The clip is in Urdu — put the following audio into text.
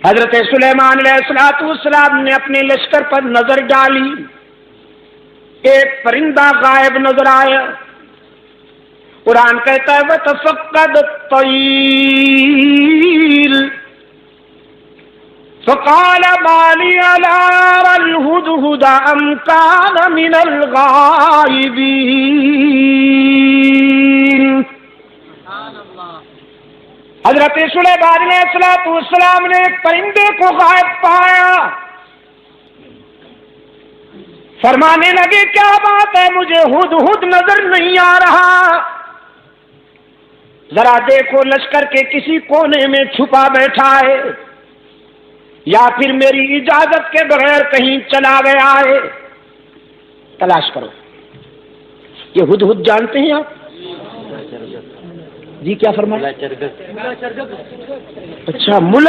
حضرت سلیمان علیہ السلام نے اپنے لشکر پر نظر ڈالی، ایک پرندہ غائب نظر آیا۔ قرآن کہتا ہے وَتَفَقَّدَ الطَّيْرَ فَقَالَ مَا لِيَ لَا أَرَى الْهُدْهُدَ أَمْ كَانَ مِنَ الْغَائِبِينَ۔ حضرت سلیمان علیہ السلام نے ایک پرندے کو غائب پایا، فرمانے لگے کیا بات ہے، مجھے ہدہد نظر نہیں آ رہا، ذرا دیکھو لشکر کے کسی کونے میں چھپا بیٹھا ہے یا پھر میری اجازت کے بغیر کہیں چلا گیا ہے، تلاش کرو۔ یہ ہدہد جانتے ہیں آپ؟ جی کیا فرمایا؟ اچھا، ملا